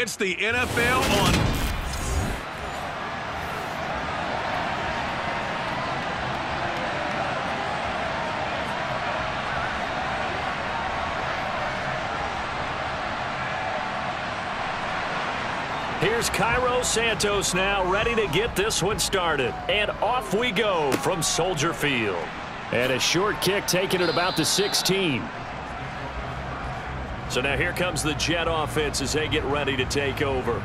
It's the NFL on. Here's Cairo Santos now, ready to get this one started. And off we go from Soldier Field. And a short kick taken at about the 16. So now here comes the Jet offense as they get ready to take over.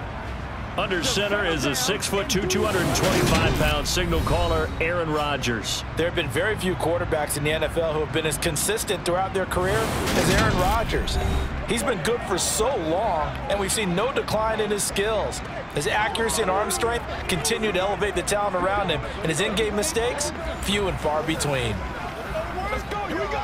Under center is a 6'2", 225-pound signal caller, Aaron Rodgers. There have been very few quarterbacks in the NFL who have been as consistent throughout their career as Aaron Rodgers. He's been good for so long, and we've seen no decline in his skills. His accuracy and arm strength continue to elevate the talent around him, and his in-game mistakes, few and far between. Let's go, here we go!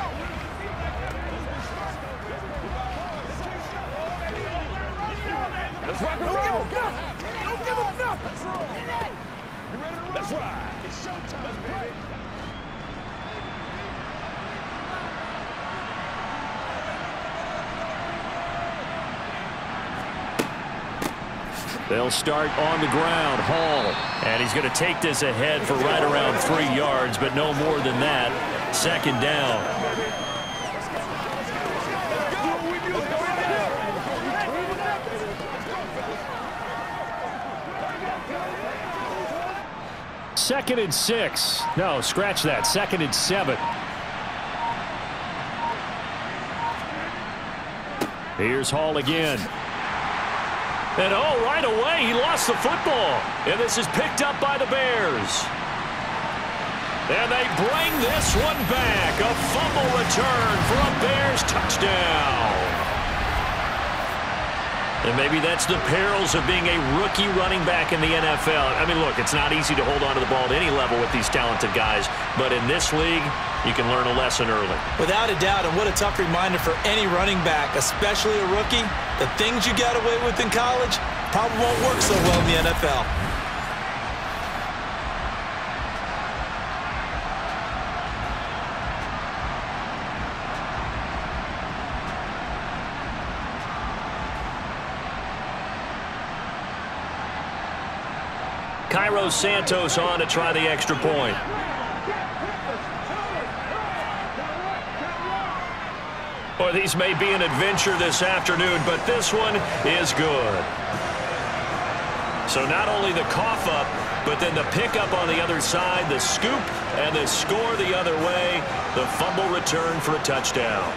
Let's rock and roll! Don't give him nothing! Let's ride! It's showtime, baby! They'll start on the ground. Hall. And he's going to take this ahead for right around 3 yards, but no more than that. Second down. Second and 6. No, scratch that. Second and 7. Here's Hall again. And oh, right away, he lost the football. And this is picked up by the Bears. And they bring this one back. A fumble return for a Bears touchdown. And maybe that's the perils of being a rookie running back in the NFL. I mean, look, it's not easy to hold on to the ball at any level with these talented guys. But in this league, you can learn a lesson early. Without a doubt, and what a tough reminder for any running back, especially a rookie. The things you got away with in college probably won't work so well in the NFL. Cairo Santos on to try the extra point. Boy, these may be an adventure this afternoon, but this one is good. So not only the cough up, but then the pickup on the other side, the scoop, and the score the other way, the fumble return for a touchdown.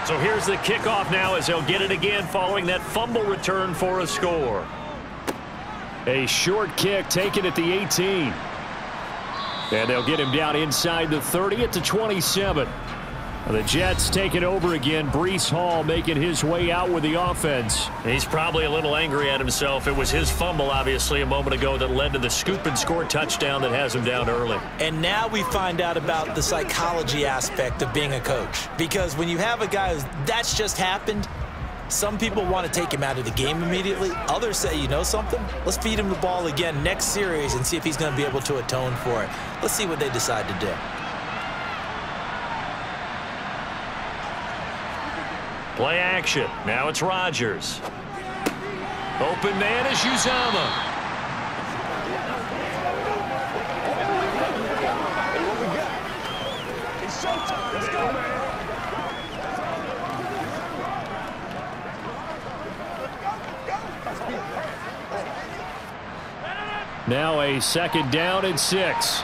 So here's the kickoff now as they'll get it again following that fumble return for a score. A short kick taken at the 18. And they'll get him down inside the 30 at the 27. The Jets take it over again. Breece Hall making his way out with the offense. He's probably a little angry at himself. It was his fumble, obviously, a moment ago that led to the scoop and score touchdown that has him down early. And now we find out about the psychology aspect of being a coach. Because when you have a guy that's just happened, some people want to take him out of the game immediately. Others say, you know something? Let's feed him the ball again next series and see if he's going to be able to atone for it. Let's see what they decide to do. Play action. Now it's Rodgers. Open man is Uzama. It's showtime. Let's go, man. Now a second down and 6.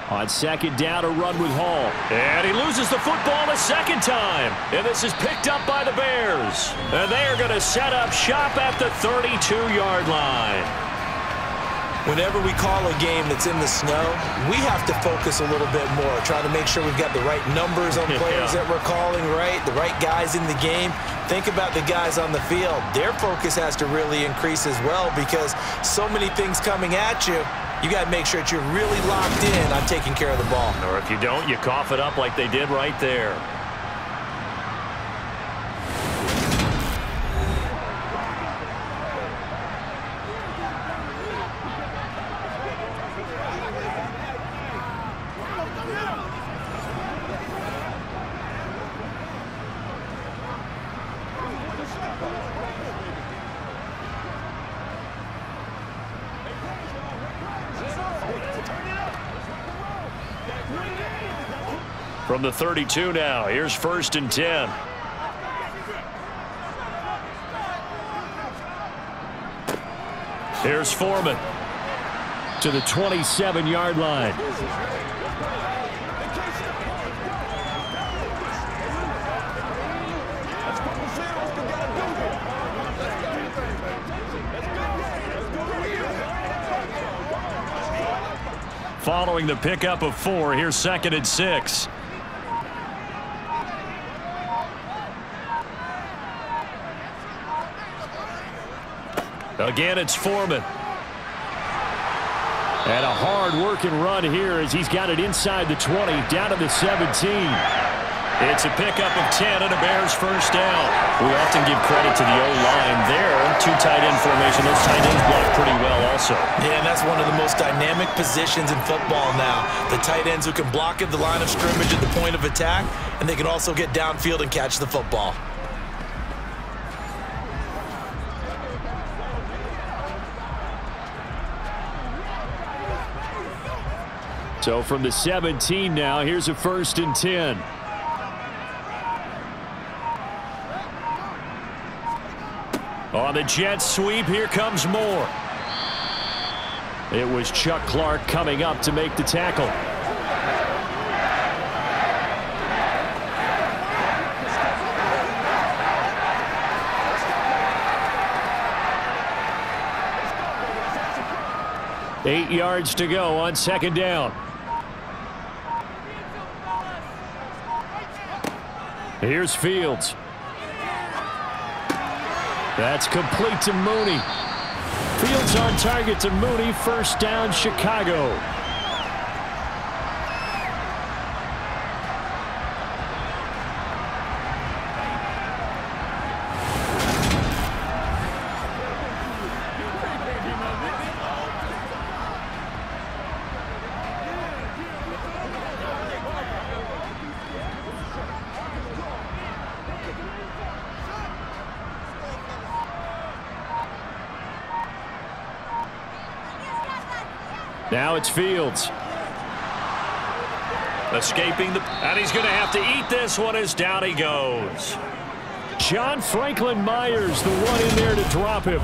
On second down, a run with Hall. And he loses the football a second time. And this is picked up by the Bears. And they are going to set up shop at the 32-yard line. Whenever we call a game that's in the snow, we have to focus a little bit more, trying to make sure we've got the right numbers on players that we're calling, right? The right guys in the game. Think about the guys on the field. Their focus has to really increase as well because so many things coming at you. You got to make sure that you're really locked in on taking care of the ball. Or if you don't, you cough it up like they did right there. From the 32 now, here's 1st and 10. Here's Foreman to the 27-yard line. Following the pickup of 4, here's 2nd and 6. Again, it's Foreman. And a hard-working run here as he's got it inside the 20, down to the 17. It's a pickup of 10 and a Bears first down. We often give credit to the O-line there. 2 tight end formation. Those tight ends block pretty well also. Yeah, and that's one of the most dynamic positions in football now. The tight ends who can block at the line of scrimmage at the point of attack, and they can also get downfield and catch the football. So from the 17 now, here's a 1st and 10. On the jet sweep, here comes Moore. It was Chuck Clark coming up to make the tackle. Eight yards to go on 2nd down. Here's Fields. That's complete to Mooney. Fields on target to Mooney. First down, Chicago. Now it's Fields. Escaping the... And he's going to have to eat this one as down he goes. John Franklin Myers, the one in there to drop him.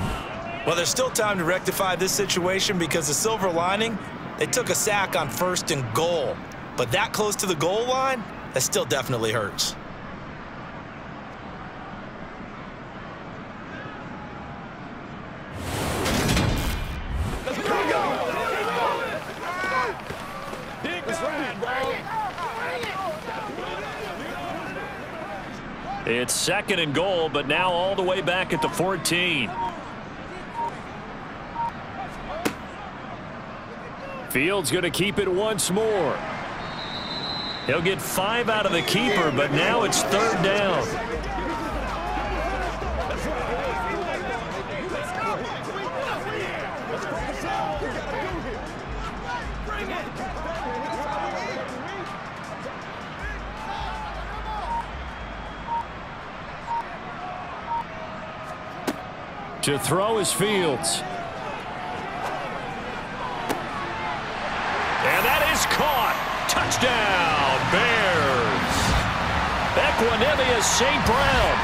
Well, there's still time to rectify this situation because the silver lining, they took a sack on 1st and goal. But that close to the goal line, that still definitely hurts. It's 2nd and goal, but now all the way back at the 14. Fields going to keep it once more. He'll get 5 out of the keeper, but now it's 3rd down. To throw is Fields. And that is caught. Touchdown, Bears. Equanimous St. Brown.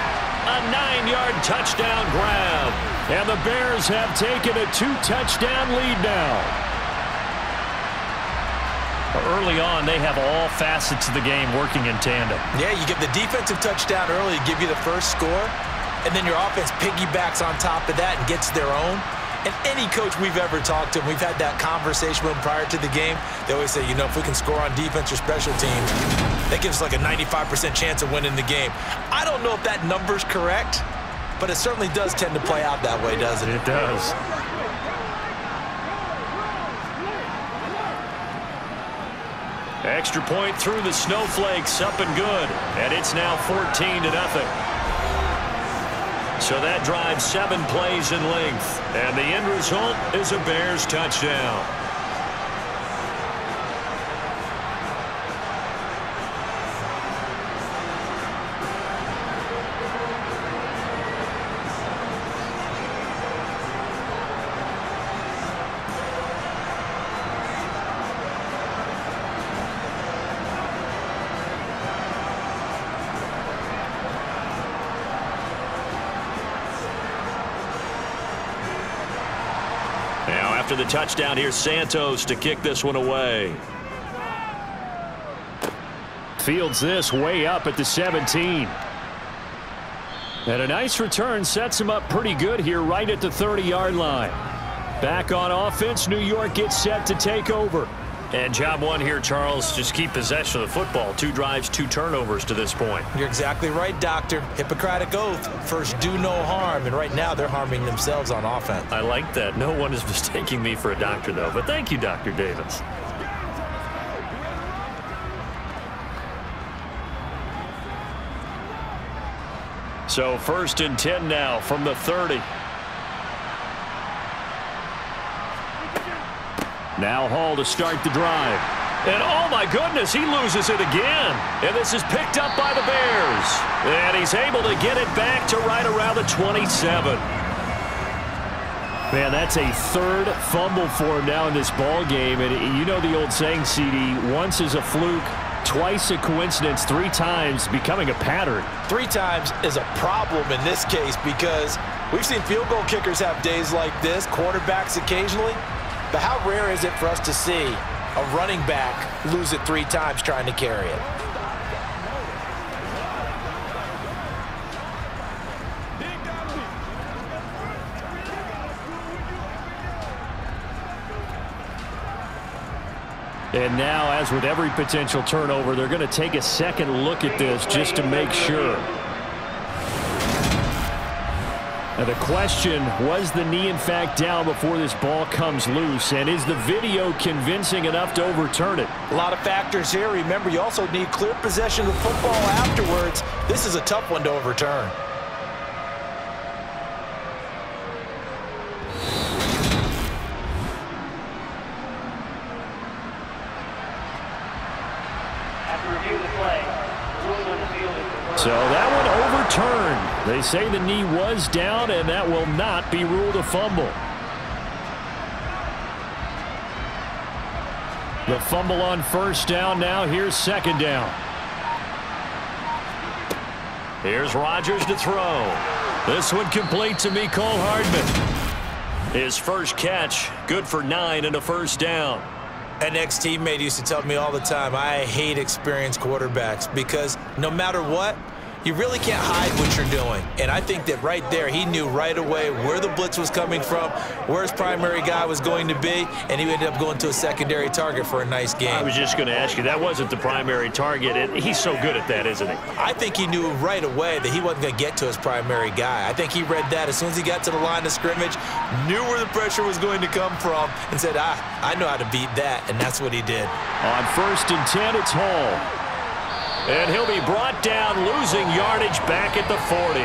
A 9-yard touchdown grab. And the Bears have taken a 2-touchdown lead now. Early on, they have all facets of the game working in tandem. Yeah, you get the defensive touchdown early to give you the first score. And then your offense piggybacks on top of that and gets their own. And any coach we've ever talked to, we've had that conversation with them prior to the game, they always say, you know, if we can score on defense or special teams, that gives us like a 95% chance of winning the game. I don't know if that number's correct, but it certainly does tend to play out that way, doesn't it? It does. Extra point through the snowflakes, up and good. And it's now 14-0. So that drives 7 plays in length. And the end result is a Bears touchdown. After the touchdown, here's Santos to kick this one away. Fields this way up at the 17. And a nice return sets him up pretty good here right at the 30-yard line. Back on offense, New York gets set to take over. And job one here, Charles, just keep possession of the football. 2 drives, 2 turnovers to this point. You're exactly right, Doctor. Hippocratic oath. First, do no harm. And right now, they're harming themselves on offense. I like that. No one is mistaking me for a doctor, though. But thank you, Dr. Davis. So 1st and 10 now from the 30. Now Hall to start the drive. And oh my goodness, he loses it again. And this is picked up by the Bears. And he's able to get it back to right around the 27. Man, that's a 3rd fumble for him now in this ball game. And you know the old saying, CD, once is a fluke, twice a coincidence, 3 times becoming a pattern. 3 times is a problem in this case because we've seen field goal kickers have days like this, quarterbacks occasionally. But how rare is it for us to see a running back lose it 3 times trying to carry it? And now, as with every potential turnover, they're going to take a second look at this just to make sure. Now the question, was the knee in fact down before this ball comes loose? And is the video convincing enough to overturn it? A lot of factors here. Remember, you also need clear possession of the football afterwards. This is a tough one to overturn. So that one overturned. They say the knee was down, and that will not be ruled a fumble. The fumble on 1st down now. Here's 2nd down. Here's Rodgers to throw. This one complete to Mecole Hardman. His first catch, good for 9 and a 1st down. An ex-teammate used to tell me all the time, I hate experienced quarterbacks because no matter what, you really can't hide what you're doing. And I think that right there, he knew right away where the blitz was coming from, where his primary guy was going to be, and he ended up going to a secondary target for a nice game. I was just going to ask you, that wasn't the primary target. He's so good at that, isn't he? I think he knew right away that he wasn't going to get to his primary guy. I think he read that as soon as he got to the line of scrimmage, knew where the pressure was going to come from, and said, I know how to beat that, and that's what he did. On 1st and 10, it's Hall. And he'll be brought down, losing yardage back at the 40.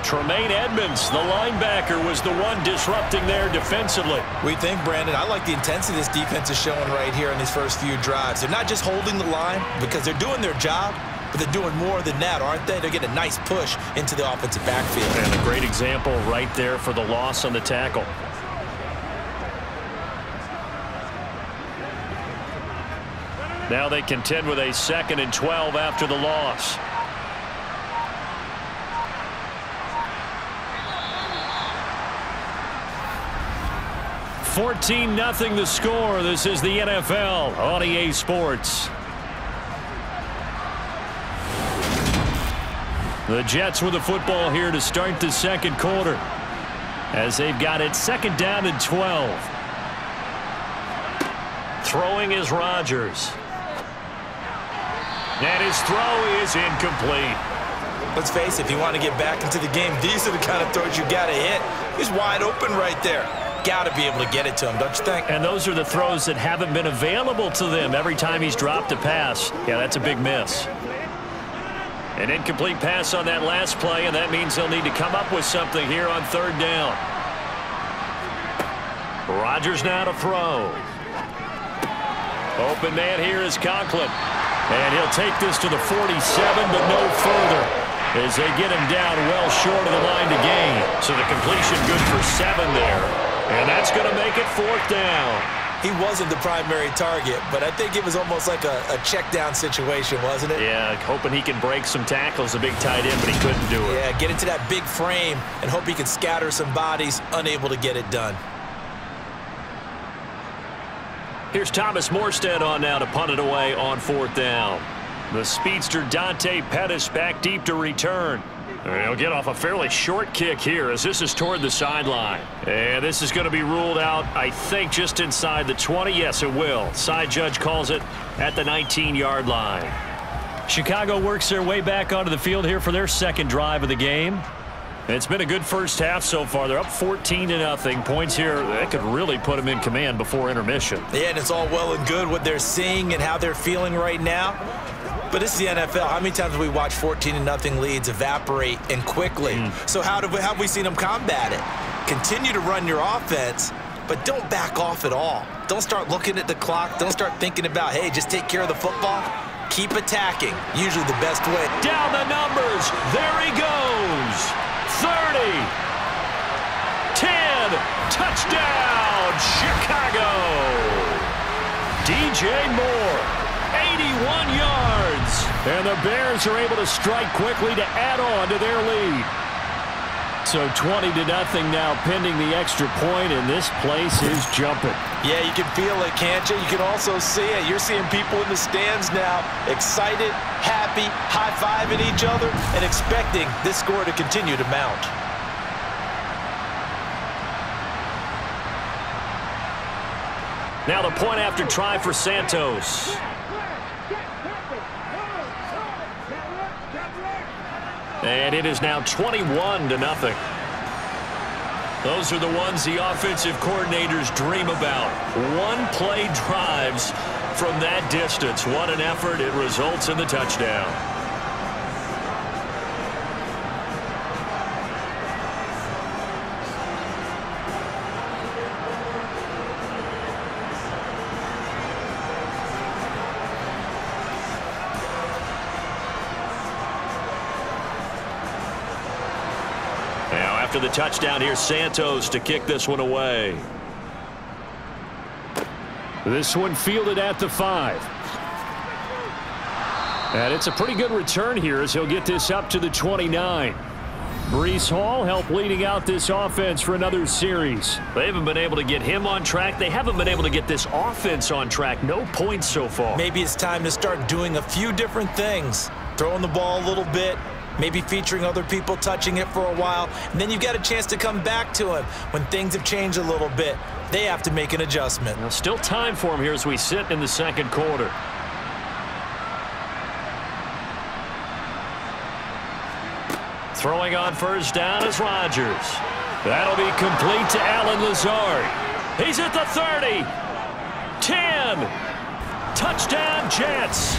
Tremaine Edmonds, the linebacker, was the one disrupting there defensively. We think, Brandon, I like the intensity this defense is showing right here in these first few drives. They're not just holding the line because they're doing their job, but they're doing more than that, aren't they? They're getting a nice push into the offensive backfield. And a great example right there for the loss on the tackle. Now they contend with a 2nd and 12 after the loss. $14-0 the score. This is the NFL on EA Sports. The Jets with the football here to start the 2nd quarter. as they've got it 2nd down and 12. Throwing is Rodgers. And his throw is incomplete. Let's face it, if you want to get back into the game, these are the kind of throws you got to hit. He's wide open right there. Got to be able to get it to him, don't you think? And those are the throws that haven't been available to them every time he's dropped a pass. Yeah, that's a big miss. An incomplete pass on that last play, and that means they'll need to come up with something here on 3rd down. Rodgers now to throw. Open man here is Conklin. And he'll take this to the 47, but no further, as they get him down well short of the line to gain. So the completion good for 7 there. And that's going to make it 4th down. He wasn't the primary target, but I think it was almost like a check down situation, wasn't it? Yeah, hoping he can break some tackles, a big tight end, but he couldn't do it. Yeah, get into that big frame and hope he can scatter some bodies, unable to get it done. Here's Thomas Morstead on now to punt it away on 4th down. The speedster Dante Pettis back deep to return. And he'll get off a fairly short kick here as this is toward the sideline. And this is going to be ruled out, I think, just inside the 20. Yes, it will. Side judge calls it at the 19-yard line. Chicago works their way back onto the field here for their 2nd drive of the game. It's been a good first half so far. They're up 14-0. Points here, that could really put them in command before intermission. Yeah, and it's all well and good what they're seeing and how they're feeling right now. But this is the NFL. How many times have we watched 14-0 leads evaporate and quickly? So how have we seen them combat it? Continue to run your offense, but don't back off at all. Don't start looking at the clock. Don't start thinking about, hey, just take care of the football. Keep attacking. Usually the best way. Down the numbers. There he goes. 30. 10. Touchdown, Chicago. DJ Moore, 81 yards. And the Bears are able to strike quickly to add on to their lead. So 20-0 now pending the extra point, and this place is jumping. Yeah, you can feel it, can't you? You can also see it. You're seeing people in the stands now excited, happy, high-fiving each other, and expecting this score to continue to mount. Now the point after try for Santos. And it is now 21-0. Those are the ones the offensive coordinators dream about. One-play drives from that distance. What an effort. It results in the touchdown. After the touchdown, here's Santos to kick this one away. This one fielded at the 5. And it's a pretty good return here as he'll get this up to the 29. Breece Hall helped leading out this offense for another series. They haven't been able to get him on track. They haven't been able to get this offense on track. No points so far. Maybe it's time to start doing a few different things. Throwing the ball a little bit. Maybe featuring other people touching it for a while, and then you've got a chance to come back to him when things have changed a little bit. They have to make an adjustment. Now, still time for him here as we sit in the 2nd quarter. Throwing on 1st down is Rodgers. That'll be complete to Allen Lazard. He's at the 30. 10. Touchdown, Jets.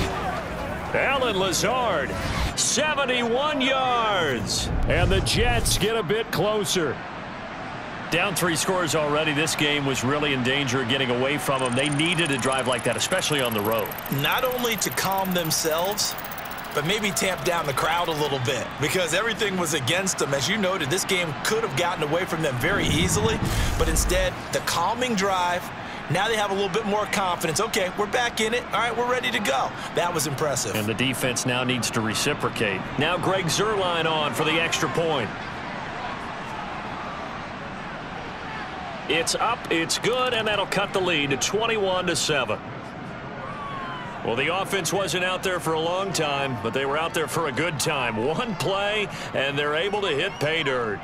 Allen Lazard, 71 yards. And the Jets get a bit closer. Down 3 scores already. This game was really in danger of getting away from them. They needed a drive like that, especially on the road. Not only to calm themselves, but maybe tamp down the crowd a little bit because everything was against them. As you noted, this game could have gotten away from them very easily, but instead, the calming drive. Now they have a little bit more confidence. Okay, we're back in it. All right, we're ready to go. That was impressive. And the defense now needs to reciprocate. Now Greg Zuerlein on for the extra point. It's up, it's good, and that'll cut the lead to 21-7. Well, the offense wasn't out there for a long time, but they were out there for a good time. One play, and they're able to hit pay dirt.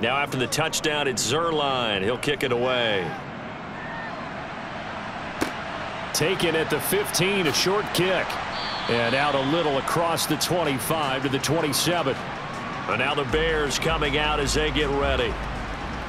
Now after the touchdown, it's Zerline. He'll kick it away. Taken at the 15, a short kick. And out a little across the 25 to the 27. And now the Bears coming out as they get ready.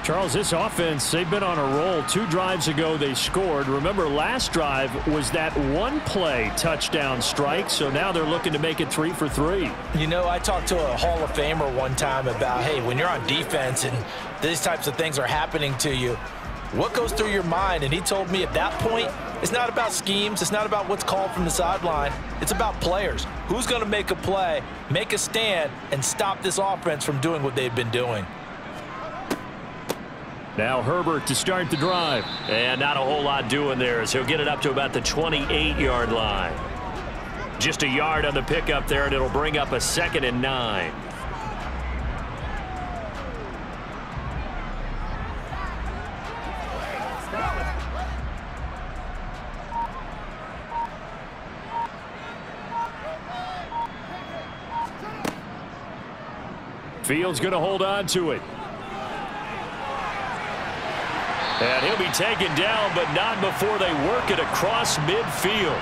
Charles, this offense, they've been on a roll. 2 drives ago, they scored. Remember, last drive was that one-play touchdown strike, so now they're looking to make it 3 for 3. You know, I talked to a Hall of Famer one time about, hey, when you're on defense and these types of things are happening to you, what goes through your mind? And he told me at that point, it's not about schemes. It's not about what's called from the sideline. It's about players. Who's going to make a play, make a stand, and stop this offense from doing what they've been doing? Now Herbert to start the drive. And not a whole lot doing there as he'll get it up to about the 28-yard line. Just a yard on the pickup there, and it'll bring up a 2nd and 9. Fields going to hold on to it. And he'll be taken down, but not before they work it across midfield.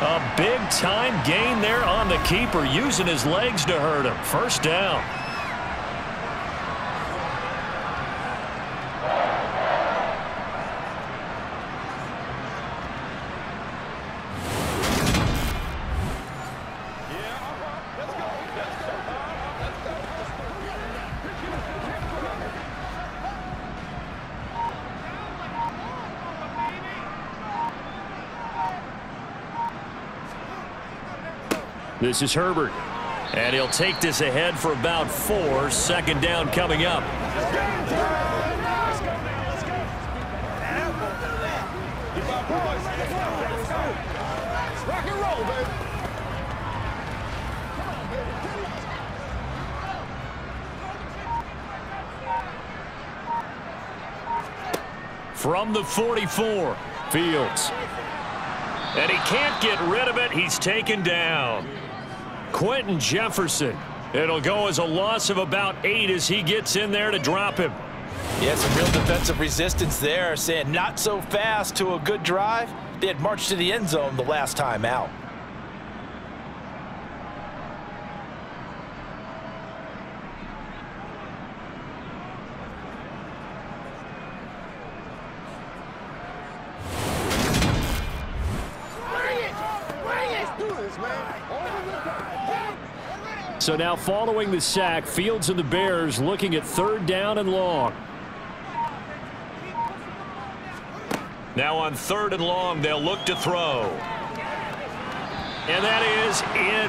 A big-time gain there on the keeper, using his legs to hurt him. First down. This is Herbert. And he'll take this ahead for about 4. 2nd down coming up. Rock and roll, baby. From the 44, Fields. And he can't get rid of it. He's taken down. Quentin Jefferson. It'll go as a loss of about 8 as he gets in there to drop him. Yeah, some real defensive resistance there, saying not so fast to a good drive. They had marched to the end zone the last time out. So now following the sack, Fields and the Bears looking at 3rd down and long. Now on 3rd and long, they'll look to throw. And that is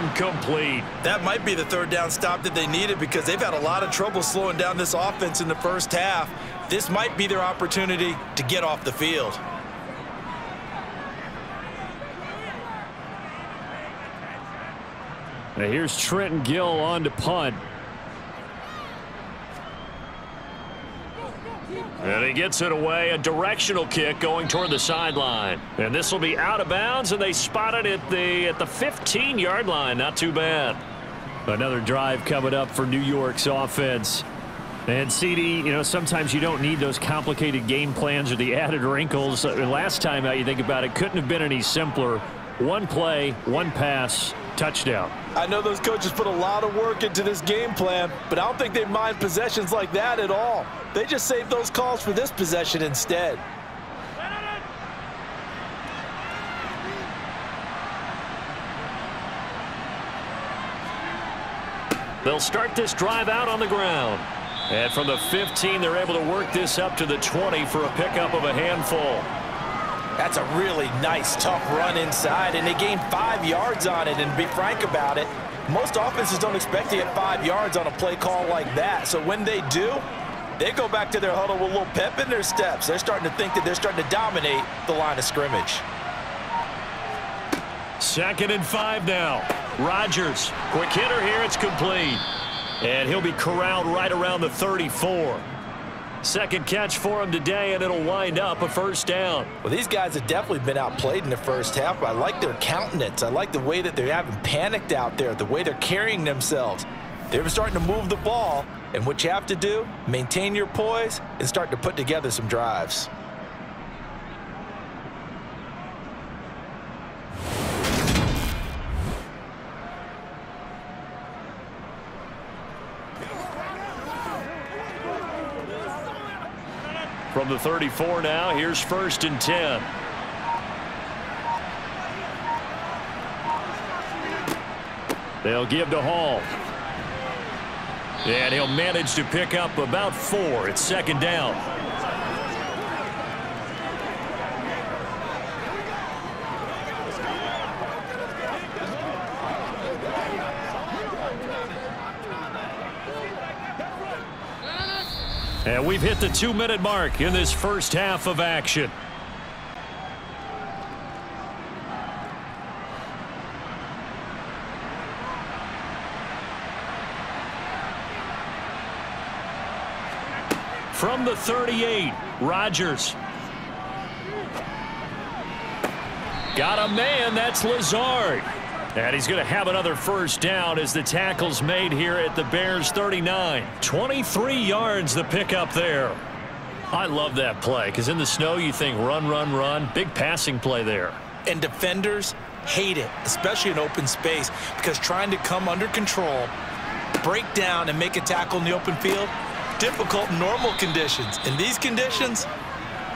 incomplete. That might be the 3rd down stop that they needed because they've had a lot of trouble slowing down this offense in the first half. This might be their opportunity to get off the field. Now here's Trenton Gill on to punt. And he gets it away, a directional kick going toward the sideline. And this will be out of bounds, and they spot it at the 15-yard line. Not too bad. Another drive coming up for New York's offense. And CD, you know, sometimes you don't need those complicated game plans or the added wrinkles. Last time out, you think about it, couldn't have been any simpler. One play, one pass, touchdown. I know those coaches put a lot of work into this game plan, but I don't think they mind possessions like that at all. They just save those calls for this possession instead. They'll start this drive out on the ground. And from the 15, they're able to work this up to the 20 for a pickup of a handful. That's a really nice, tough run inside, and they gained 5 yards on it. And to be frank about it, most offenses don't expect to get 5 yards on a play call like that. So when they do, they go back to their huddle with a little pep in their steps. They're starting to think that they're starting to dominate the line of scrimmage. 2nd and 5 now. Rodgers, quick hitter here, it's complete. And he'll be corralled right around the 34. Second catch for him today, and it'll wind up a first down. Well, these guys have definitely been outplayed in the first half, but I like their countenance. I like the way that they're having panicked out there, the way they're carrying themselves. They were starting to move the ball, And what you have to do, maintain your poise and start to put together some drives. From the 34 now, here's 1st and 10. They'll give to Hall. And he'll manage to pick up about 4. It's 2nd down. And we've hit the 2-minute mark in this first half of action. From the 38, Rodgers. Got a man, that's Lazard. And he's going to have another 1st down as the tackle's made here at the Bears 39. 23 yards the pickup there. I love that play because in the snow you think run, run, run. Big passing play there. And defenders hate it, especially in open space, because trying to come under control, break down, and make a tackle in the open field, difficult in normal conditions. In these conditions,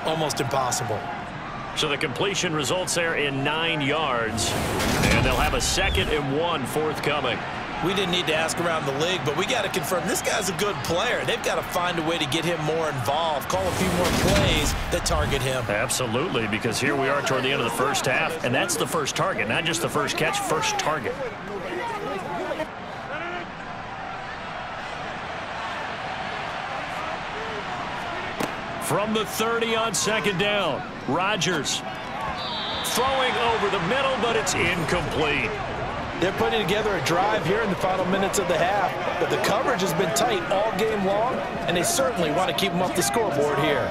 almost impossible. So the completion results there in 9 yards, and they'll have a 2nd and 1 forthcoming. We didn't need to ask around the league, but we got to confirm this guy's a good player. They've got to find a way to get him more involved, call a few more plays that target him. Absolutely, because here we are toward the end of the first half, and that's the first target, not just the first catch, first target. From the 30 on 2nd down, Rodgers throwing over the middle, but it's incomplete. They're putting together a drive here in the final minutes of the half, but the coverage has been tight all game long, and they certainly want to keep them off the scoreboard here.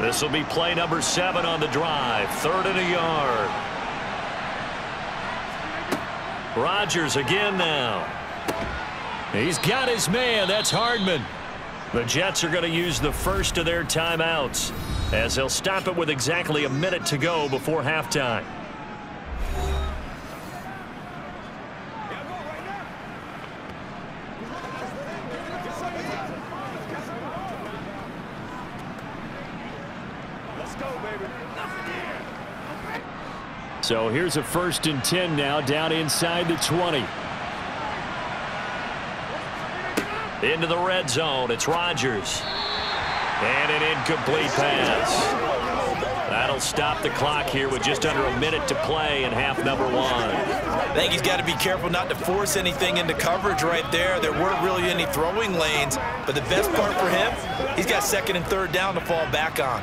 This will be play number 7 on the drive, 3rd and a yard. Rodgers again now. He's got his man. That's Hardman. The Jets are going to use the first of their timeouts as they'll stop it with exactly a minute to go before halftime. Let's go, baby. So here's a 1st and 10 now down inside the 20. Into the red zone, it's Rodgers. And an incomplete pass. That'll stop the clock here with just under a minute to play in half number 1. I think he's got to be careful not to force anything into coverage right there. There weren't really any throwing lanes, but the best part for him, he's got 2nd and 3rd down to fall back on.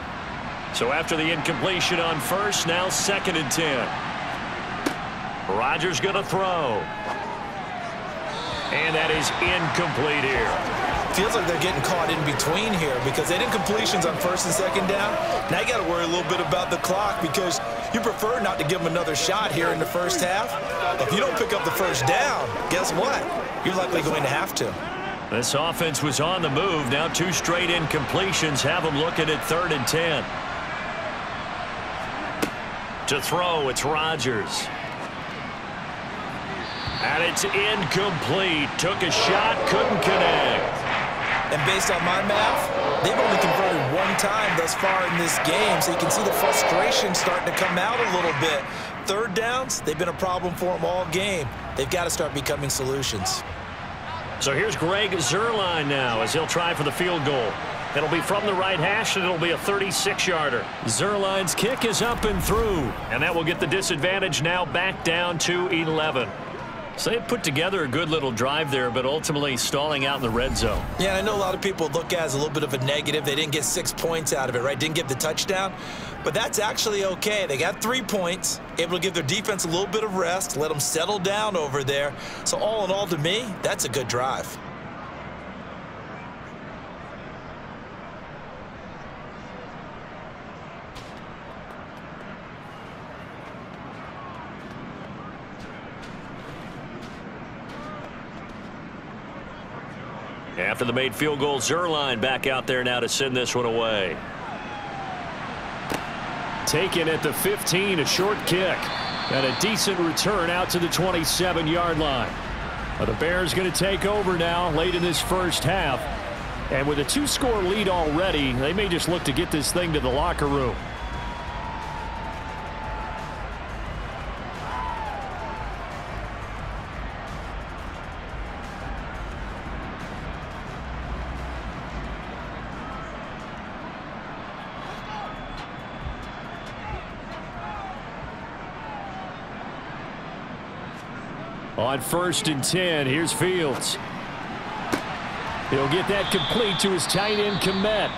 So after the incompletion on 1st, now 2nd and 10. Rodgers going to throw. And that is incomplete here. Feels like they're getting caught in between here because they did completions on 1st and 2nd down. Now you got to worry a little bit about the clock because you prefer not to give them another shot here in the first half. If you don't pick up the 1st down, guess what? You're likely going to have to. This offense was on the move. Now 2 straight incompletions have them looking at 3rd and 10. To throw, it's Rodgers. And it's incomplete. Took a shot, couldn't connect. And based on my math, they've only converted 1 time thus far in this game, so you can see the frustration starting to come out a little bit. 3rd downs, they've been a problem for them all game. They've got to start becoming solutions. So here's Greg Zuerlein now as he'll try for the field goal. It'll be from the right hash, and it'll be a 36-yarder. Zuerlein's kick is up and through. And that will get the disadvantage now back down to 11. So they put together a good little drive there, but ultimately stalling out in the red zone. Yeah, I know a lot of people look at it as a little bit of a negative. They didn't get 6 points out of it, right? Didn't get the touchdown. But that's actually okay. They got 3 points, able to give their defense a little bit of rest, let them settle down over there. So all in all, to me, that's a good drive. After the made field goal, Zerline back out there now to send this one away. Taken at the 15, a short kick. And a decent return out to the 27-yard line. The Bears going to take over now late in this first half. And with a 2-score lead already, they may just look to get this thing to the locker room. On 1st and 10, here's Fields. He'll get that complete to his tight end, Kmet.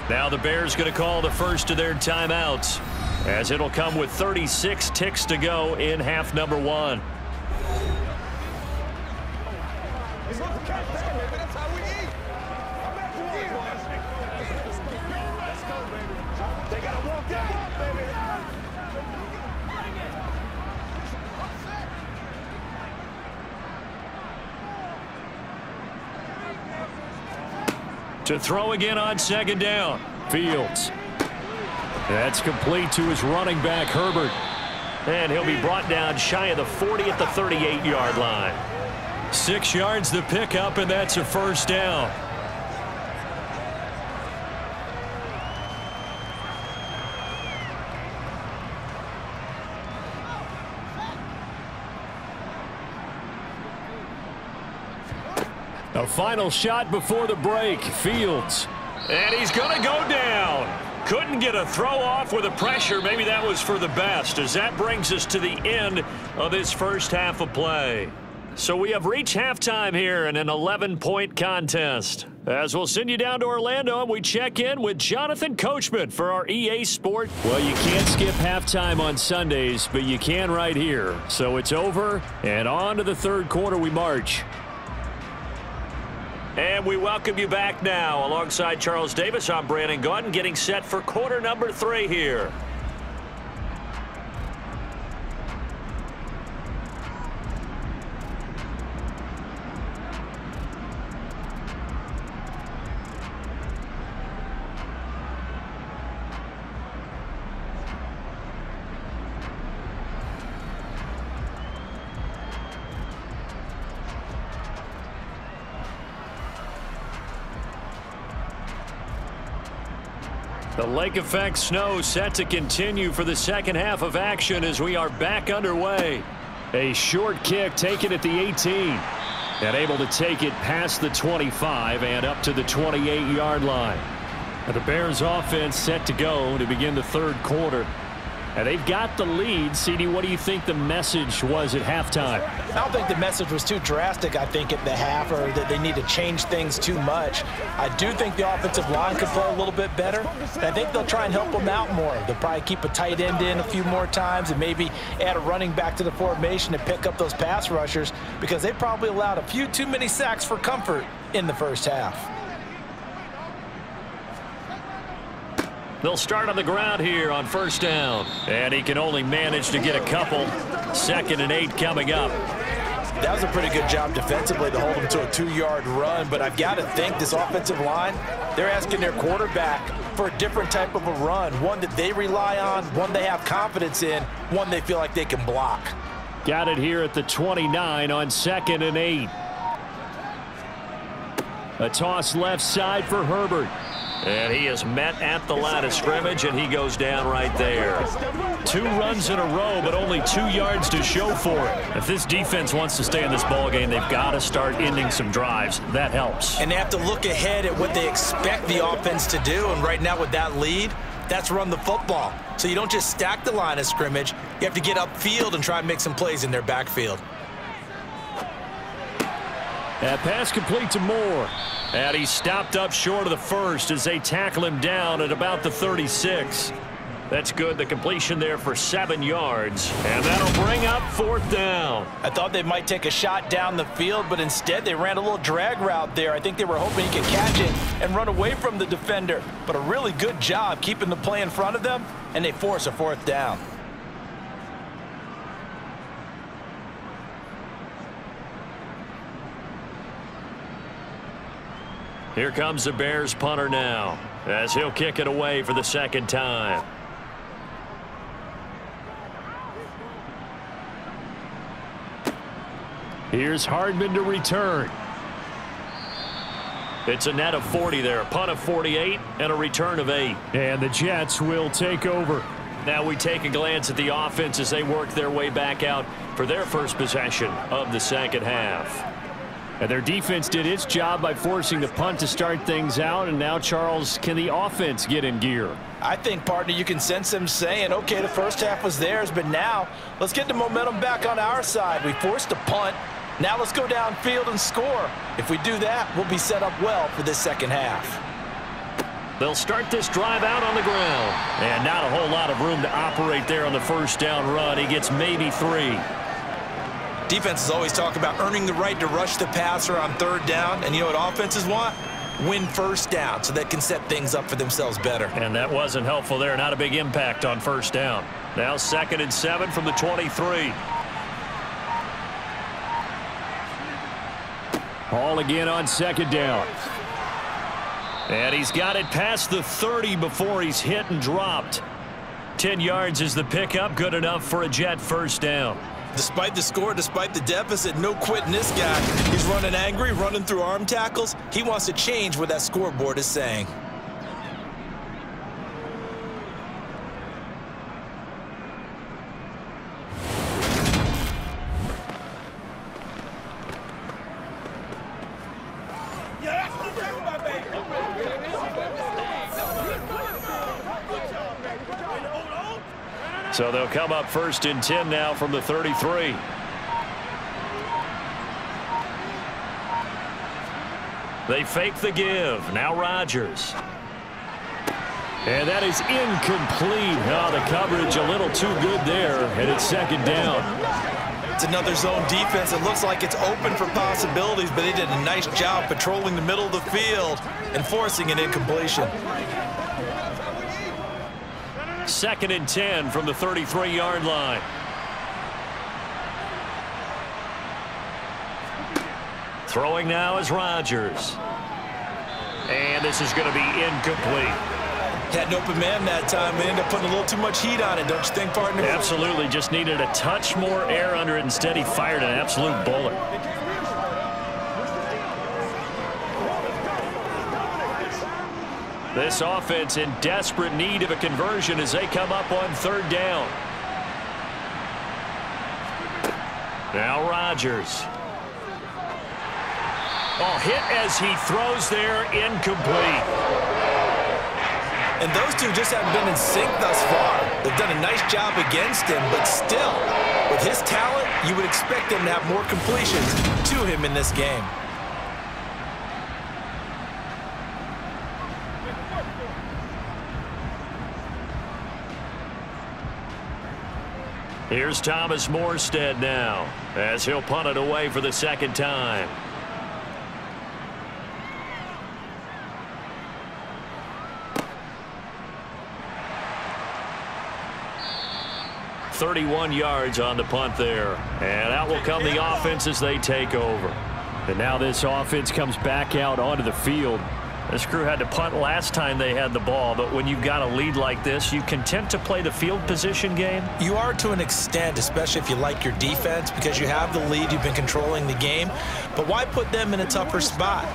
Now the Bears going to call the first of their timeouts, as it'll come with 36 ticks to go in half number 1. To throw again on 2nd down. Fields. That's complete to his running back, Herbert. And he'll be brought down shy of the 40 at the 38-yard line. 6 yards to pick up, and that's a first down. A final shot before the break. Fields. And he's going to go down. Couldn't get a throw off with the pressure. Maybe that was for the best, as that brings us to the end of this first half of play. So we have reached halftime here in an 11-point contest. As we'll send you down to Orlando, and we check in with Jonathan Coachman for our EA Sport. Well, you can't skip halftime on Sundays, but you can right here. So it's over, and on to the third quarter we march. And we welcome you back now. Alongside Charles Davis, I'm Brandon Gaudin, getting set for quarter number 3 here. The lake effect snow set to continue for the second half of action as we are back underway. A short kick taken at the 18. And able to take it past the 25 and up to the 28-yard line. The Bears offense set to go to begin the third quarter. And they've got the lead. CD, what do you think the message was at halftime? I don't think the message was too drastic, I think, at the half, or that they need to change things too much. I do think the offensive line could play a little bit better. And I think they'll try and help them out more. They'll probably keep a tight end in a few more times and maybe add a running back to the formation to pick up those pass rushers, because they probably allowed a few too many sacks for comfort in the first half. They'll start on the ground here on first down. And he can only manage to get a couple. 2nd and 8 coming up. That was a pretty good job defensively to hold them to a 2-yard run, but I've got to think this offensive line, they're asking their quarterback for a different type of a run, one that they rely on, one they have confidence in, one they feel like they can block. Got it here at the 29 on 2nd and 8. A toss left side for Herbert. And he is met at the line of scrimmage, and he goes down right there. 2 runs in a row, but only 2 yards to show for it. If this defense wants to stay in this ball game, they've got to start ending some drives. That helps. And they have to look ahead at what they expect the offense to do, and right now with that lead, that's run the football. So you don't just stack the line of scrimmage. You have to get upfield and try and make some plays in their backfield. That pass complete to Moore. And he stopped up short of the first as they tackle him down at about the 36. That's good. The completion there for 7 yards. And that'll bring up 4th down. I thought they might take a shot down the field, but instead they ran a little drag route there. I think they were hoping he could catch it and run away from the defender. But a really good job keeping the play in front of them, and they force a 4th down. Here comes the Bears punter now, as he'll kick it away for the second time. Here's Hardman to return. It's a net of 40 there, a punt of 48 and a return of 8. And the Jets will take over. Now we take a glance at the offense as they work their way back out for their first possession of the second half. And their defense did its job by forcing the punt to start things out. And now, Charles, can the offense get in gear? I think, partner, you can sense them saying, okay, the first half was theirs, but now let's get the momentum back on our side. We forced a punt. Now let's go downfield and score. If we do that, we'll be set up well for this second half. They'll start this drive out on the ground. And not a whole lot of room to operate there on the first down run. He gets maybe 3. Defenses always talk about earning the right to rush the passer on third down. And you know what offenses want? Win first down so they can set things up for themselves better. And that wasn't helpful there. Not a big impact on first down. Now 2nd and 7 from the 23. Ball again on 2nd down. And he's got it past the 30 before he's hit and dropped. 10 yards is the pickup, good enough for a Jet first down. Despite the score, despite the deficit, no quitting this guy. He's running angry, running through arm tackles. He wants to change what that scoreboard is saying. So they'll come up 1st and 10 now from the 33. They fake the give. Now Rodgers. And that is incomplete. Oh, the coverage a little too good there, and it's 2nd down. It's another zone defense. It looks like it's open for possibilities, but they did a nice job patrolling the middle of the field and forcing an incompletion. 2nd and 10 from the 33-yard line. Throwing now is Rodgers. And this is going to be incomplete. Had an open man that time. They ended up putting a little too much heat on it, don't you think, partner? Absolutely. Just needed a touch more air under it. Instead, he fired an absolute bullet. This offense in desperate need of a conversion as they come up on 3rd down. Now Rodgers. Oh, hit as he throws there, incomplete. And those two just haven't been in sync thus far. They've done a nice job against him, but still, with his talent, you would expect him to have more completions to him in this game. Here's Thomas Morstead now, as he'll punt it away for the 2nd time. .31 yards on the punt there. And out will come the offense as they take over. And now this offense comes back out onto the field. This crew had to punt last time they had the ball, but when you've got a lead like this, you content to play the field position game? You are to an extent, especially if you like your defense, because you have the lead, you've been controlling the game. But why put them in a tougher spot?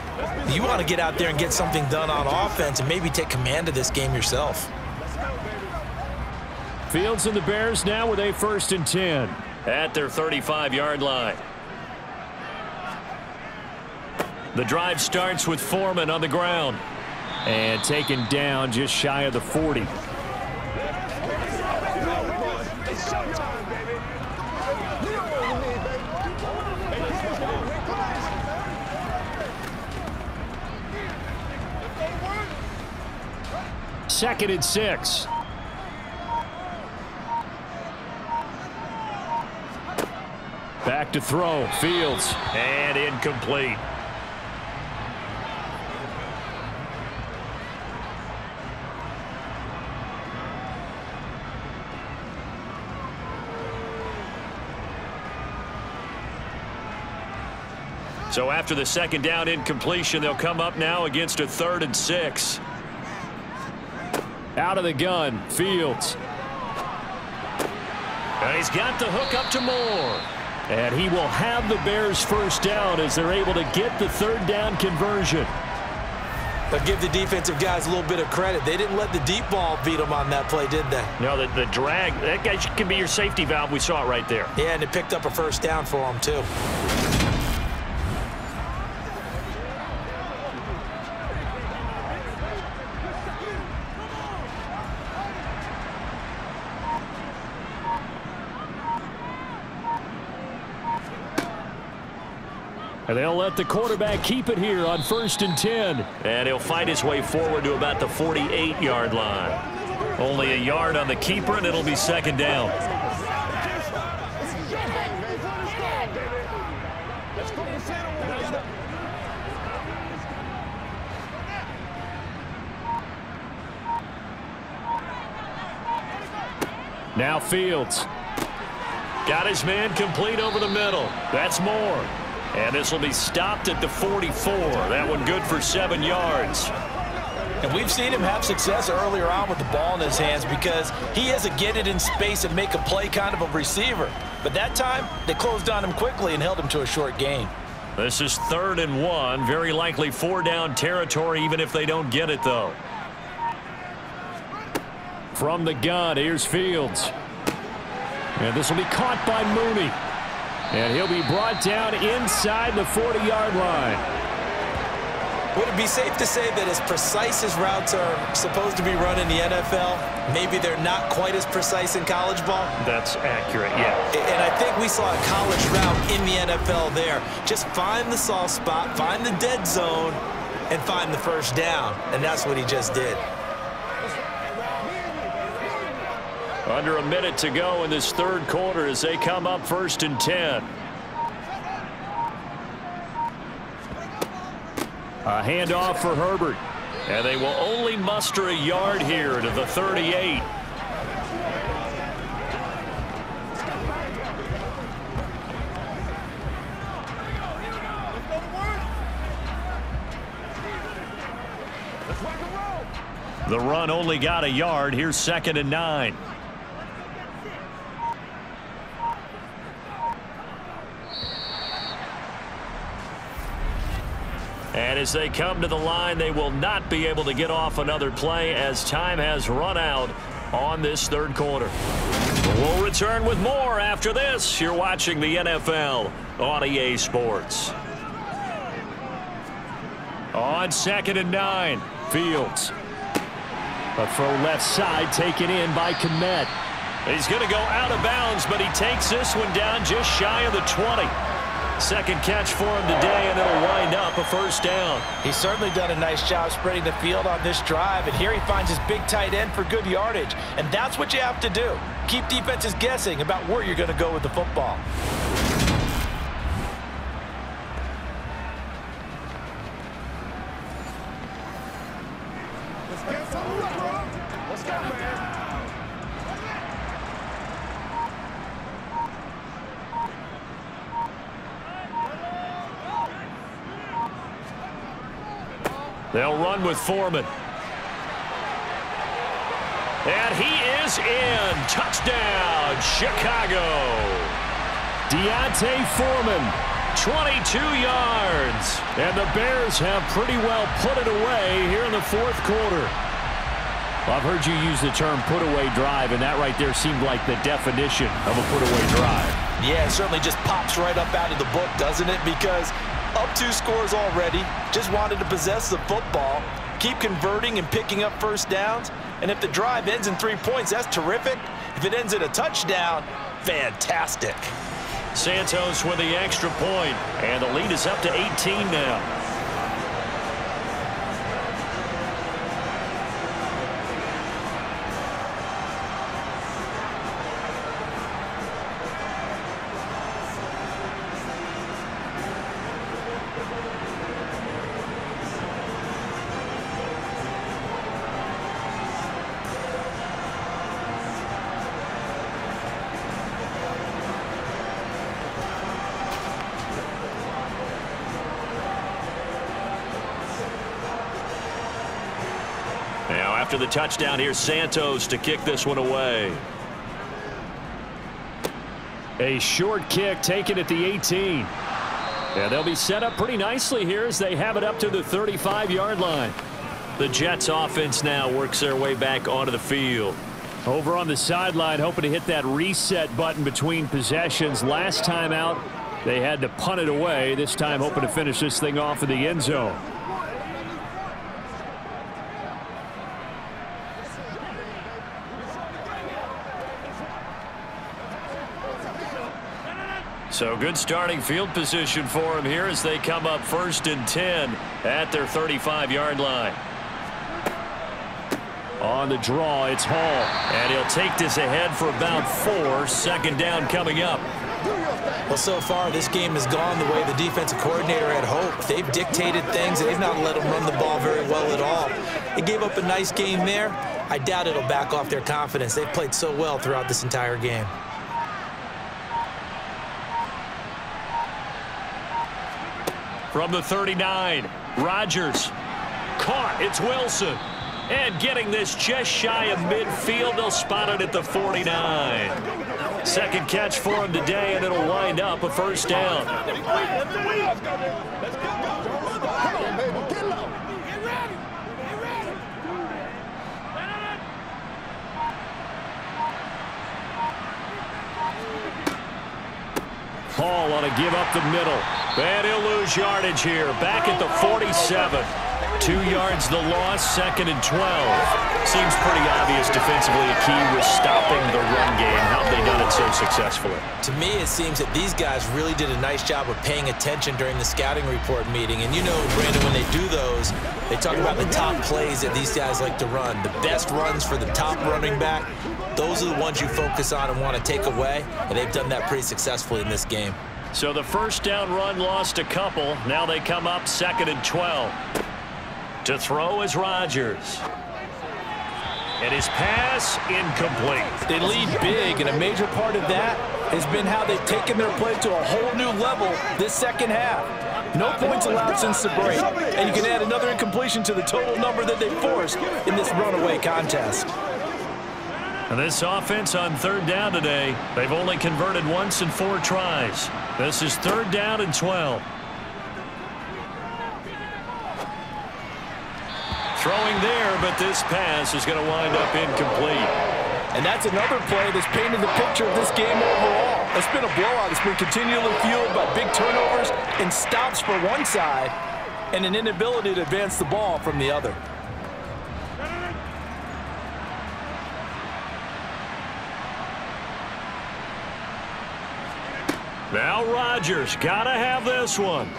You want to get out there and get something done on offense and maybe take command of this game yourself. Fields and the Bears now with a 1st and 10. At their 35-yard line. The drive starts with Foreman on the ground. And taken down just shy of the 40. Second and 6. Back to throw. Fields. And incomplete. So after the second down incompletion, they'll come up now against a 3rd and 6. Out of the gun, Fields. And he's got the hook up to Moore. And he will have the Bears first down as they're able to get the 3rd down conversion. But give the defensive guys a little bit of credit. They didn't let the deep ball beat them on that play, did they? No, the drag, that guy can be your safety valve. We saw it right there. Yeah, and it picked up a first down for them, too. And they'll let the quarterback keep it here on 1st and 10. And he'll fight his way forward to about the 48-yard line. Only a yard on the keeper, and it'll be 2nd down. Now Fields. Got his man complete over the middle. That's Moore. And this will be stopped at the 44. That one good for 7 yards. And we've seen him have success earlier on with the ball in his hands because he has a get it in space and make a play kind of a receiver. But that time, they closed on him quickly and held him to a short gain. This is 3rd and 1. Very likely 4-down territory, even if they don't get it, though. From the gun, here's Fields. And this will be caught by Mooney. And he'll be brought down inside the 40-yard line. Would it be safe to say that as precise as routes are supposed to be run in the NFL, maybe they're not quite as precise in college ball? That's accurate, yeah. And I think we saw a college route in the NFL there. Just find the soft spot, find the dead zone, and find the first down. And that's what he just did. Under a minute to go in this 3rd quarter as they come up 1st and 10. A handoff for Herbert. And they will only muster a yard here to the 38. The run only got a yard. Here's 2nd and 9. And as they come to the line, they will not be able to get off another play as time has run out on this 3rd quarter. We'll return with more after this. You're watching the NFL on EA Sports. On 2nd and 9, Fields. A throw left side taken in by Kmet. He's going to go out of bounds, but he takes this one down just shy of the 20. Second catch for him today, and it'll wind up a first down. He's certainly done a nice job spreading the field on this drive, and here he finds his big tight end for good yardage. And that's what you have to do. Keep defenses guessing about where you're going to go with the football. Let's go, man. They'll run with Foreman. And he is in. Touchdown, Chicago. Deontay Foreman. 22 yards. And the Bears have pretty well put it away here in the 4th quarter. Well, I've heard you use the term put-away drive, and that right there seemed like the definition of a put-away drive. Yeah, it certainly just pops right up out of the book, doesn't it? Because up 2 scores already, just wanted to possess the football, keep converting and picking up first downs, and if the drive ends in 3 points, that's terrific. If it ends in a touchdown, fantastic. Santos with the extra point, and the lead is up to 18 now. after the touchdown. Here's Santos to kick this one away. A short kick taken at the 18. And they'll be set up pretty nicely here as they have it up to the 35-yard line. The Jets offense now works their way back onto the field. Over on the sideline, hoping to hit that reset button between possessions. Last time out, they had to punt it away. This time hoping to finish this thing off in the end zone. So good starting field position for him here as they come up 1st and 10 at their 35-yard line. On the draw, it's Hall. And he'll take this ahead for about 4. 2nd down coming up. Well, so far, this game has gone the way the defensive coordinator had hoped. They've dictated things, and they've not let them run the ball very well at all. They gave up a nice game there. I doubt it'll back off their confidence. They've played so well throughout this entire game. From the 39, Rodgers. Caught. It's Wilson. And getting this just shy of midfield. They'll spot it at the 49. 2nd catch for him today, and it'll wind up a 1st down. Hall on a give up the middle. And he'll lose yardage here. Back at the 47. 2 yards the loss, 2nd and 12. Seems pretty obvious defensively a key was stopping the run game. How have they done it so successfully? To me, it seems that these guys really did a nice job of paying attention during the scouting report meeting. And you know, Brandon, when they do those, they talk about the top plays that these guys like to run. The best runs for the top running back, those are the ones you focus on and want to take away. And they've done that pretty successfully in this game. So the 1st down run lost a couple. Now they come up 2nd and 12. To throw is Rodgers. And his pass incomplete. They lead big, and a major part of that has been how they've taken their play to a whole new level this 2nd half. No points allowed since the break, and you can add another incompletion to the total number that they forced in this runaway contest. And this offense on 3rd down today, they've only converted once in 4 tries. This is 3rd down and 12. Throwing there, but this pass is going to wind up incomplete. And that's another play that's painted the picture of this game overall. It's been a blowout. It's been continually fueled by big turnovers and stops for one side and an inability to advance the ball from the other. Now Rodgers got to have this one.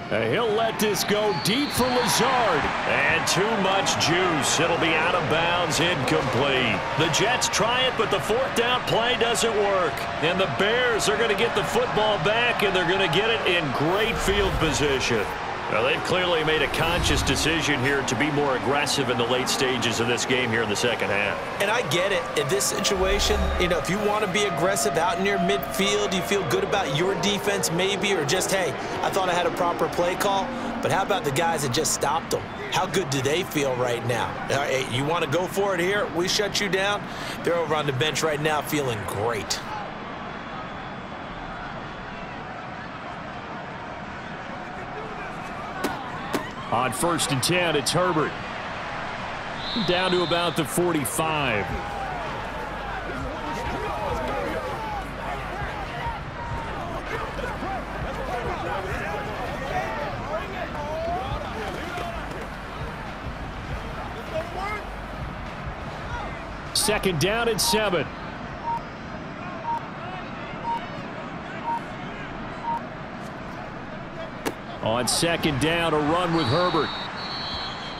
He'll let this go deep for Lazard. And too much juice. It'll be out of bounds, incomplete. The Jets try it, but the 4th down play doesn't work. And the Bears are going to get the football back, and they're going to get it in great field position. Now, they've clearly made a conscious decision here to be more aggressive in the late stages of this game here in the 2nd half. And I get it. In this situation, you know, if you want to be aggressive out near midfield, you feel good about your defense maybe, or just, hey, I thought I had a proper play call. But how about the guys that just stopped them? How good do they feel right now? Hey, you want to go for it here? We shut you down? They're over on the bench right now feeling great. On 1st and 10, it's Herbert. Down to about the 45. Second down and 7. On 2nd down, a run with Herbert.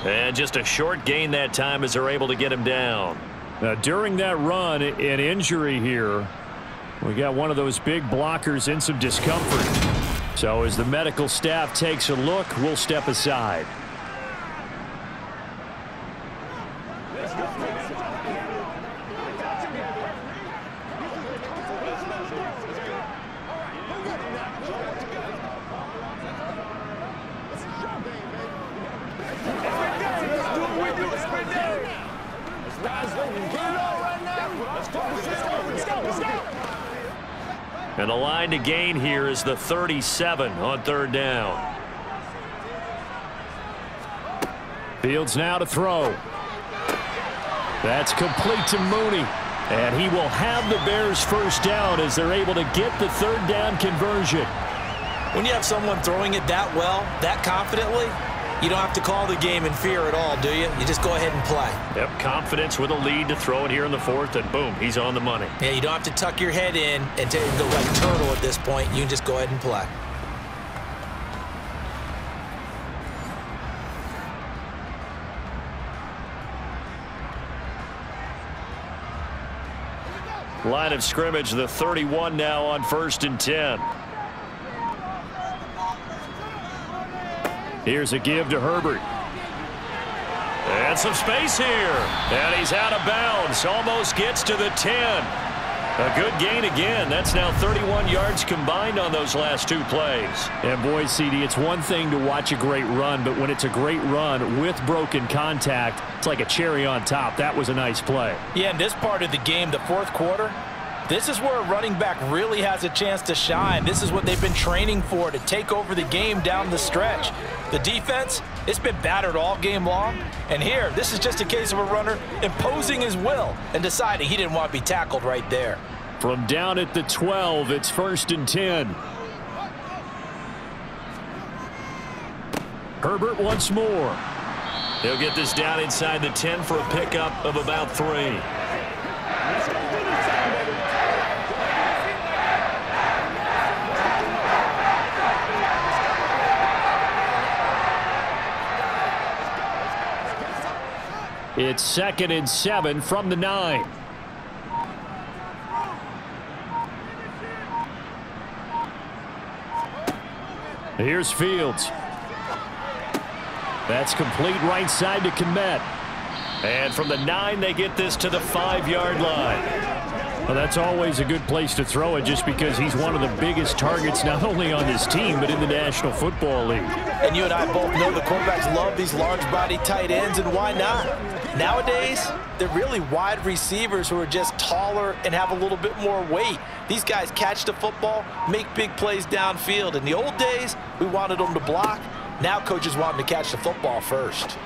And just a short gain that time as they're able to get him down. Now, during that run, an injury here. We got one of those big blockers in some discomfort. So as the medical staff takes a look, we'll step aside. And the line to gain here is the 37 on third down. Fields now to throw. That's complete to Mooney. And he will have the Bears first down as they're able to get the third down conversion. When you have someone throwing it that well, that confidently, you don't have to call the game in fear at all, do you? You just go ahead and play. Yep, confidence with a lead to throw it here in the fourth, and boom, he's on the money. Yeah, you don't have to tuck your head in and go like turtle at this point. You can just go ahead and play. Line of scrimmage, the 31 now on 1st and 10. Here's a give to Herbert. And some space here. And he's out of bounds. Almost gets to the 10. A good gain again. That's now 31 yards combined on those last two plays. And boy, CD, it's one thing to watch a great run, but when it's a great run with broken contact, it's like a cherry on top. That was a nice play. Yeah, in this part of the game, the fourth quarter, this is where a running back really has a chance to shine. This is what they've been training for, to take over the game down the stretch. The defense, it's been battered all game long. And here, this is just a case of a runner imposing his will and deciding he didn't want to be tackled right there. From down at the 12, it's 1st and 10. Herbert once more. He'll get this down inside the 10 for a pickup of about 3. It's 2nd and 7 from the 9. Here's Fields. That's complete right side to Komet. And from the 9, they get this to the 5-yard line. Well, that's always a good place to throw it, just because he's one of the biggest targets not only on this team but in the National Football League. And you and I both know the quarterbacks love these large-body tight ends, and why not? Nowadays, they're really wide receivers who are just taller and have a little bit more weight. These guys catch the football, make big plays downfield. In the old days, we wanted them to block. Now coaches want them to catch the football first.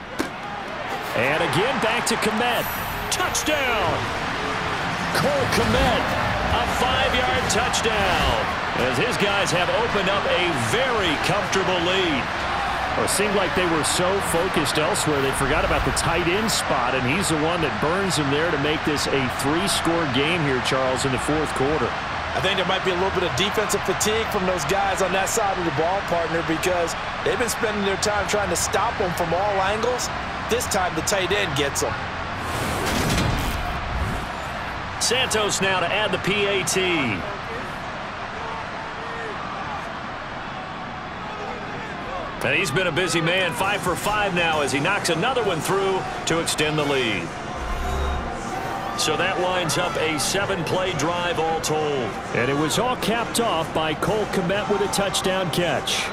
And again, back to Komet. Touchdown! Cole Komet, a 5-yard touchdown, as his guys have opened up a very comfortable lead. Well, it seemed like they were so focused elsewhere they forgot about the tight end spot, and he's the one that burns them there to make this a 3-score game here, Charles, in the fourth quarter. I think there might be a little bit of defensive fatigue from those guys on that side of the ball, partner, because they've been spending their time trying to stop them from all angles. This time the tight end gets them. Santos now to add the PAT. And he's been a busy man, 5 for 5 now as he knocks another one through to extend the lead. So that winds up a 7-play drive all told. And it was all capped off by Cole Komet with a touchdown catch.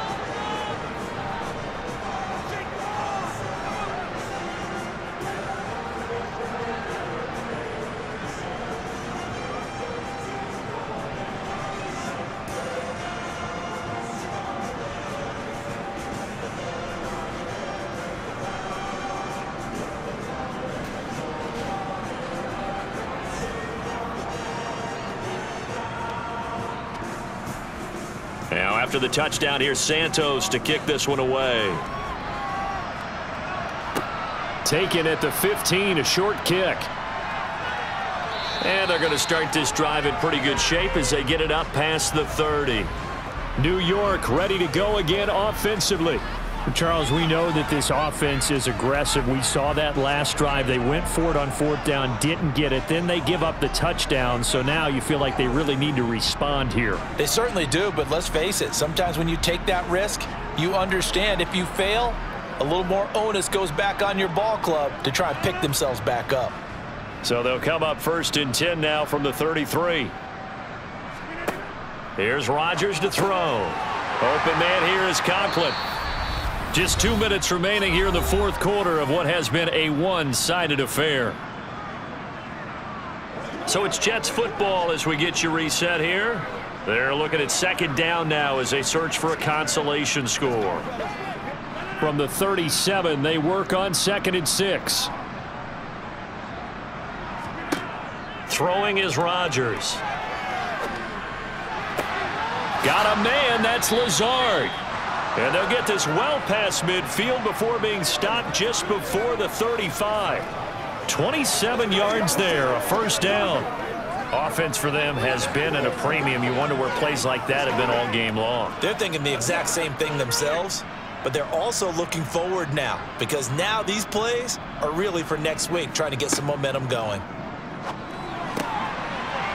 Now after the touchdown, here's Santos to kick this one away. Taken at the 15, a short kick. And they're going to start this drive in pretty good shape as they get it up past the 30. New York ready to go again offensively. Charles, we know that this offense is aggressive. We saw that last drive. They went for it on 4th down, didn't get it. Then they give up the touchdown. So now you feel like they really need to respond here. They certainly do, but let's face it. Sometimes when you take that risk, you understand if you fail, a little more onus goes back on your ball club to try and pick themselves back up. So they'll come up 1st and 10 now from the 33. Here's Rodgers to throw. Open man here is Conklin. Just 2 minutes remaining here in the fourth quarter of what has been a one-sided affair. So it's Jets football as we get you reset here. They're looking at second down now as they search for a consolation score. From the 37, they work on 2nd and 6. Throwing is Rodgers. Got a man, that's Lazard. And they'll get this well past midfield before being stopped just before the 35. 27 yards there, a first down. Offense for them has been at a premium. You wonder where plays like that have been all game long. They're thinking the exact same thing themselves, but they're also looking forward now because now these plays are really for next week, trying to get some momentum going.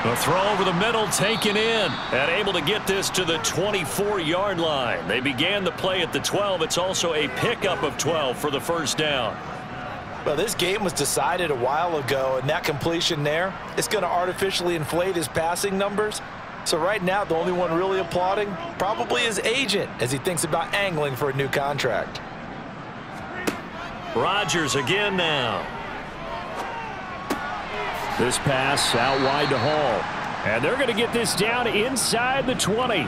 A throw over the middle taken in and able to get this to the 24-yard line. They began the play at the 12. It's also a pickup of 12 for the first down. Well, this game was decided a while ago, and that completion there, it's going to artificially inflate his passing numbers. So right now, the only one really applauding probably his agent as he thinks about angling for a new contract. Rodgers again now. This pass out wide to Hall. And they're going to get this down inside the 20.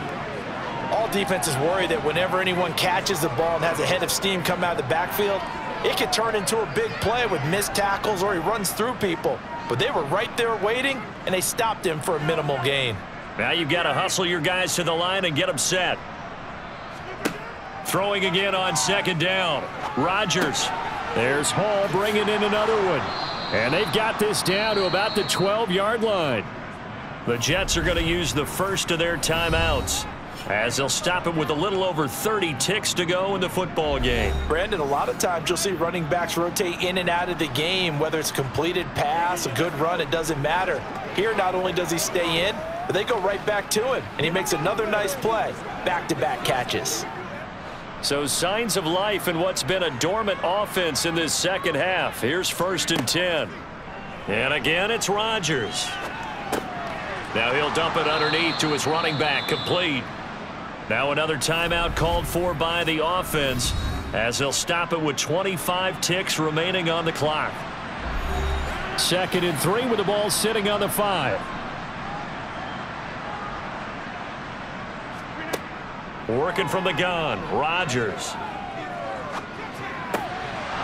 All defenses worry that whenever anyone catches the ball and has a head of steam come out of the backfield, it could turn into a big play with missed tackles or he runs through people. But they were right there waiting, and they stopped him for a minimal gain. Now you've got to hustle your guys to the line and get them set. Throwing again on second down. Rodgers. There's Hall bringing in another one. And they've got this down to about the 12-yard line. The Jets are going to use the first of their timeouts as they'll stop it with a little over 30 ticks to go in the football game. Brandon, a lot of times you'll see running backs rotate in and out of the game, whether it's a completed pass, a good run, it doesn't matter. Here, not only does he stay in, but they go right back to him, and he makes another nice play. Back-to-back catches. So signs of life in what's been a dormant offense in this second half. Here's 1st and 10. And again, it's Rodgers. Now he'll dump it underneath to his running back, complete. Now another timeout called for by the offense as they'll stop it with 25 ticks remaining on the clock. 2nd and 3 with the ball sitting on the 5. Working from the gun, Rodgers.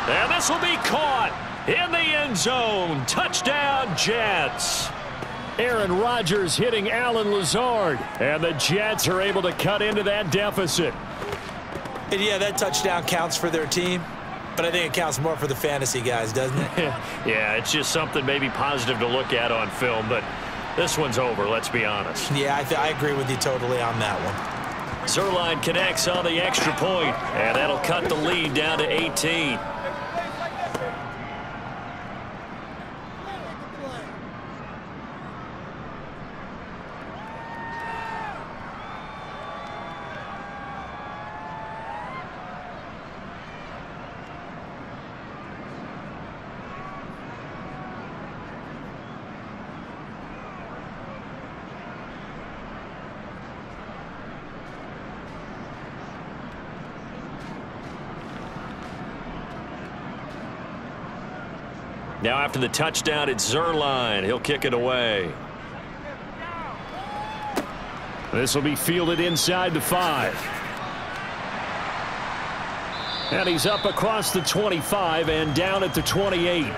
And this will be caught in the end zone. Touchdown, Jets. Aaron Rodgers hitting Alan Lazard. And the Jets are able to cut into that deficit. And yeah, that touchdown counts for their team, but I think it counts more for the fantasy guys, doesn't it? Yeah, it's just something maybe positive to look at on film, but this one's over, let's be honest. Yeah, I agree with you totally on that one. Zuerlein connects on the extra point, and that'll cut the lead down to 18. Now after the touchdown, it's Zuerlein. He'll kick it away. This will be fielded inside the 5. And he's up across the 25 and down at the 28.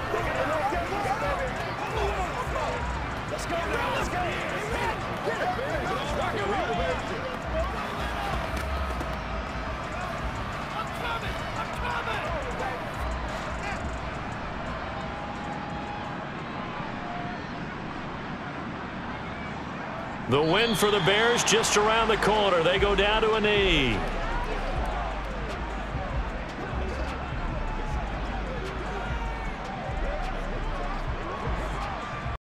The win for the Bears just around the corner. They go down to a knee.